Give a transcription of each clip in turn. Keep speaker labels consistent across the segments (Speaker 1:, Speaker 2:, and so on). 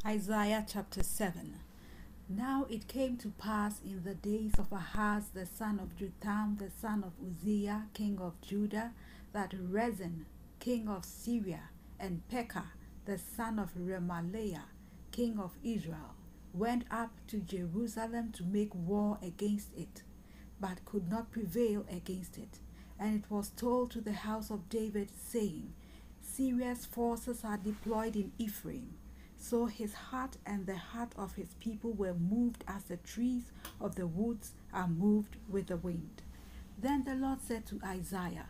Speaker 1: Isaiah chapter 7. Now it came to pass in the days of Ahaz the son of Jotham the son of Uzziah king of Judah, that Rezin king of Syria and Pekah the son of Remaliah king of Israel went up to Jerusalem to make war against it, but could not prevail against it. And it was told to the house of David, saying, Syria's forces are deployed in Ephraim. So his heart and the heart of his people were moved as the trees of the woods are moved with the wind. Then the Lord said to Isaiah,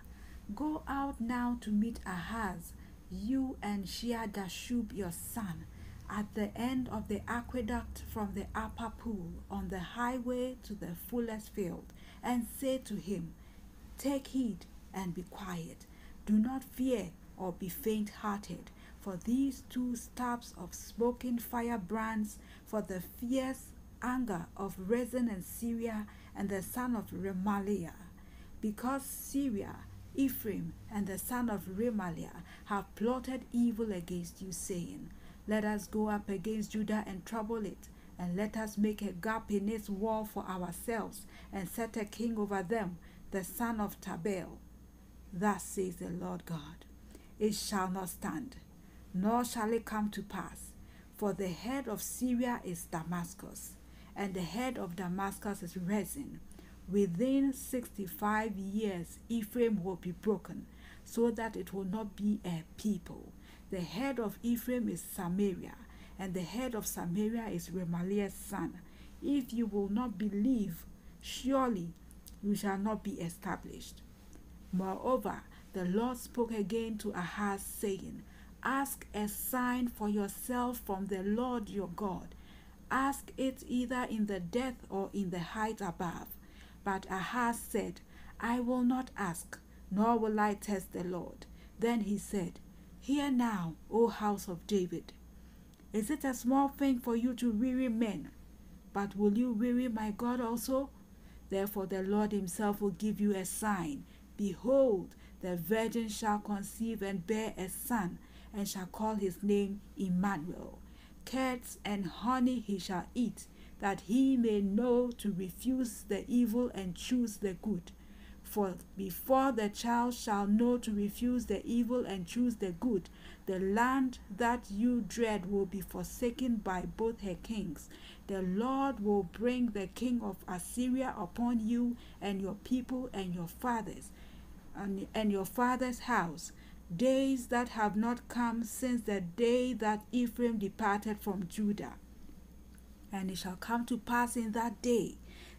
Speaker 1: Go out now to meet Ahaz, you and Shear-Jashub your son, at the end of the aqueduct from the upper pool, on the highway to the fullest field, and say to him, Take heed and be quiet. Do not fear or be faint-hearted, for these two stabs of smoking firebrands, for the fierce anger of Rezin and Syria and the son of Remaliah. Because Syria, Ephraim, and the son of Remaliah have plotted evil against you, saying, Let us go up against Judah and trouble it, and let us make a gap in its wall for ourselves, and set a king over them, the son of Tabel. Thus says the Lord God, It shall not stand, nor shall it come to pass. For the head of Syria is Damascus, and the head of Damascus is Rezin. Within 65 years Ephraim will be broken, so that it will not be a people. The head of Ephraim is Samaria, and the head of Samaria is Remaliah's son. If you will not believe, surely you shall not be established. Moreover, the Lord spoke again to Ahaz, saying, Ask a sign for yourself from the Lord your God. Ask it either in the depth or in the height above. But Ahaz said, I will not ask, nor will I test the Lord. Then he said, Hear now, O house of David. Is it a small thing for you to weary men? But will you weary my God also? Therefore the Lord himself will give you a sign. Behold, the virgin shall conceive and bear a son, and shall call his name Emmanuel. Curds and honey he shall eat, that he may know to refuse the evil and choose the good. For before the child shall know to refuse the evil and choose the good, the land that you dread will be forsaken by both her kings. The Lord will bring the king of Assyria upon you and your people and your fathers, and your father's house, days that have not come since the day that Ephraim departed from Judah. And it shall come to pass in that day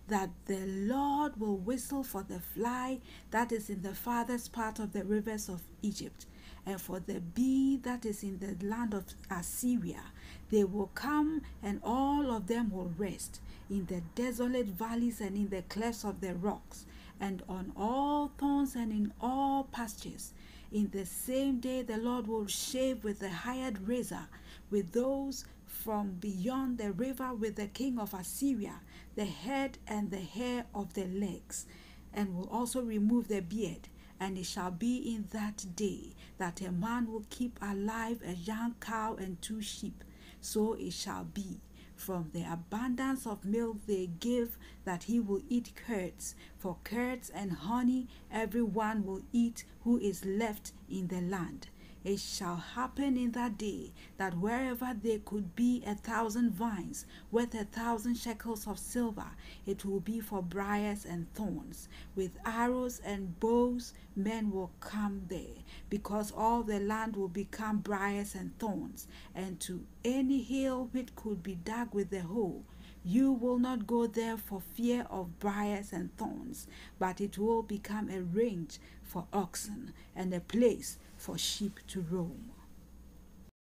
Speaker 1: that the Lord will whistle for the fly that is in the farthest part of the rivers of Egypt, and for the bee that is in the land of Assyria. They will come, and all of them will rest in the desolate valleys and in the clefts of the rocks, and on all thorns and in all pastures. In the same day the Lord will shave with a hired razor with those from beyond the river, with the king of Assyria, the head and the hair of the legs, and will also remove the beard. And it shall be in that day that a man will keep alive a young cow and 2 sheep. So it shall be. From the abundance of milk they give, that he will eat curds. For curds and honey every one will eat who is left in the land. It shall happen in that day that wherever there could be 1,000 vines worth 1,000 shekels of silver, it will be for briars and thorns. With arrows and bows men will come there, because all the land will become briars and thorns. And to any hill which could be dug with the hoe, you will not go there for fear of briars and thorns, but it will become a range for oxen and a place for sheep to roam.